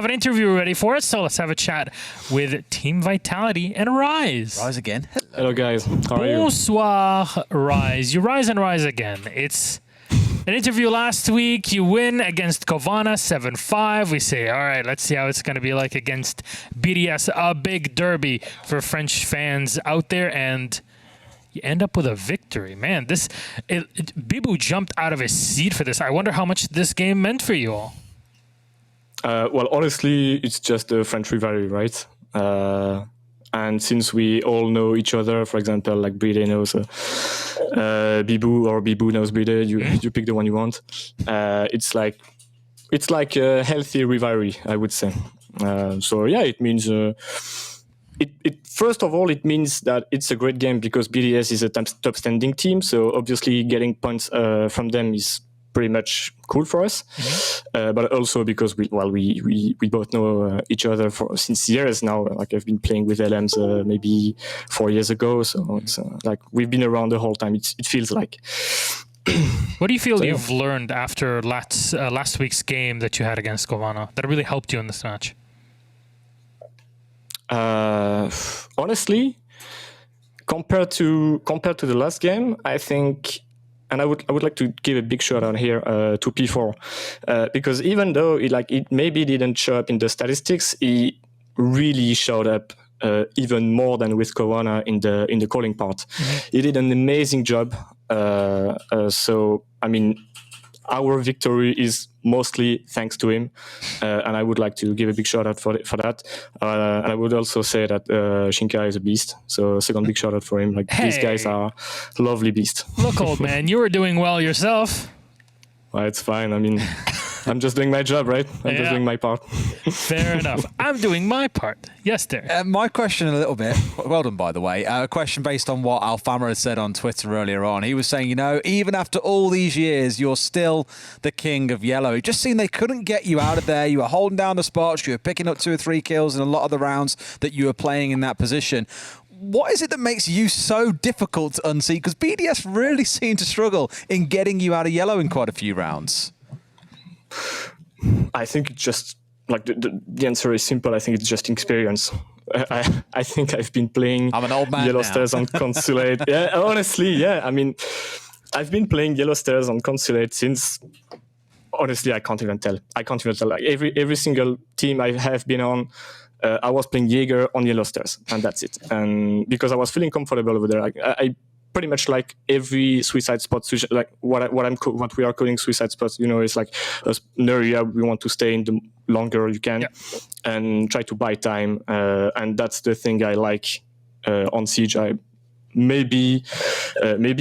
have an interview ready for us, so let's have a chat with Team Vitality and Rise. Rise again. Hello guys, how are you? Bonsoir, Rise. You rise and rise again. It's an interview last week. You win against Kovana 7-5. We say, all right, let's see how it's going to be like against BDS. A big derby for French fans out there, and you end up with a victory. Man, Bibu jumped out of his seat for this. I wonder how much this game meant for you all. Well, honestly, it's just a French rivalry, right? And since we all know each other, for example, like Playday knows Bibu, or Bibu knows Playday, you pick the one you want. It's like a healthy rivalry, I would say. So yeah, it means first of all, it means that it's a great game because BDS is a top standing team. So obviously, getting points from them is pretty much cool for us. But also because we both know each other since years now. Like I've been playing with LMs maybe 4 years ago, so it's like we've been around the whole time. It feels like. What do you feel you've learned after last week's game that you had against Kovana that really helped you in this match? Honestly, compared to the last game, I think. And I would like to give a big shout out here to P4 because even though it maybe didn't show up in the statistics, he really showed up even more than with Kovana in the calling part. He did an amazing job. So I mean, our victory is mostly thanks to him, and I would like to give a big shout out for that. And I would also say that Shinkai is a beast. So second big shout out for him. Like these guys are lovely beasts. Look, old man, you were doing well yourself. Well, it's fine. I mean, I'm just doing my job, right? I'm just doing my part. Fair enough. I'm doing my part. Yes, there. My question a little bit, well done, by the way, a question based on what Alfama had said on Twitter earlier on. He was saying, you know, even after all these years, you're still the king of yellow. It just seemed they couldn't get you out of there. You were holding down the spots. You were picking up 2 or 3 kills in a lot of the rounds that you were playing in that position. What is it that makes you so difficult to unseat? Because BDS really seemed to struggle in getting you out of yellow in quite a few rounds. I think it's just like the answer is simple. I think it's just experience. I think I've been playing I'm an old man Yellow now. Stars on Consulate. Yeah, honestly, yeah. I mean, I've been playing Yellow Stars on Consulate since. Honestly, I can't even tell. Like every single team I have been on, I was playing Jaeger on Yellow Stars, and that's it. And because I was feeling comfortable over there, I pretty much like every suicide spot, like what we are calling suicide spots. You know, it's like an area we want to stay in the longer you can, and try to buy time. And that's the thing I like on Siege. Maybe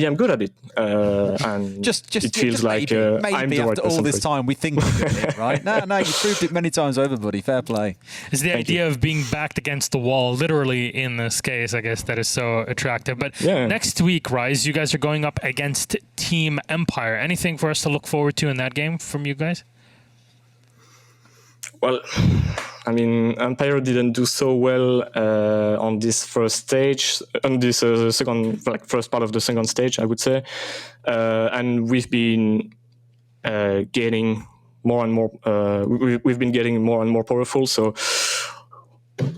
I'm good at it, and it feels like I'm the right after person all this for it. time we think you're doing it, right? No, you proved it many times over, buddy. Fair play. It's the idea of being backed against the wall, literally in this case, I guess, that is so attractive. But next week, Rise, you guys are going up against Team Empire. Anything for us to look forward to in that game from you guys? Well, I mean, Empire didn't do so well on this first stage, on this first part of the second stage, I would say, and we've been getting more and more. We've been getting more and more powerful. So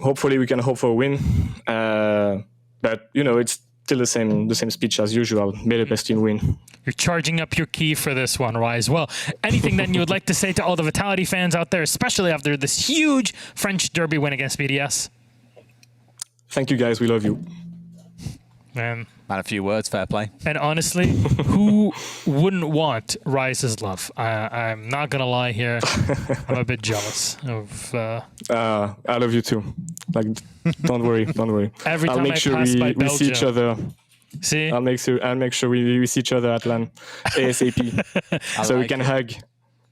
hopefully we can hope for a win. But you know, it's still the same speech as usual. May the best team win. You're charging up your key for this one, Rise. Well, anything then you would like to say to all the Vitality fans out there, especially after this huge French derby win against BDS? Thank you, guys. We love you. Man, a few words, fair play. And honestly, who wouldn't want Rise's love? I'm not going to lie here. I'm a bit jealous of... I love you too. Like, don't worry. Every time I'll make sure we see each other. See? I'll make sure we see each other at LAN ASAP, so we can hug.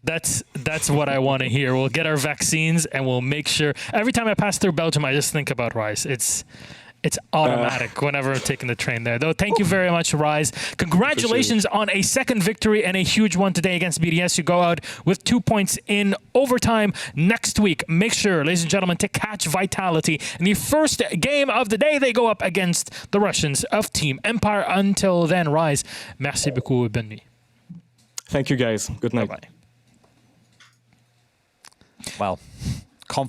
That's what I want to hear. We'll get our vaccines and we'll make sure. Every time I pass through Belgium, I just think about Rise. It's automatic whenever I'm taking the train there. Though, thank you very much, Rise. Congratulations on a second victory and a huge one today against BDS. You go out with 2 points in overtime next week. Make sure, ladies and gentlemen, to catch Vitality in the first game of the day. They go up against the Russians of Team Empire. Until then, Rise, merci beaucoup, bonne nuit. Thank you, guys. Good night. Bye-bye. Well, confident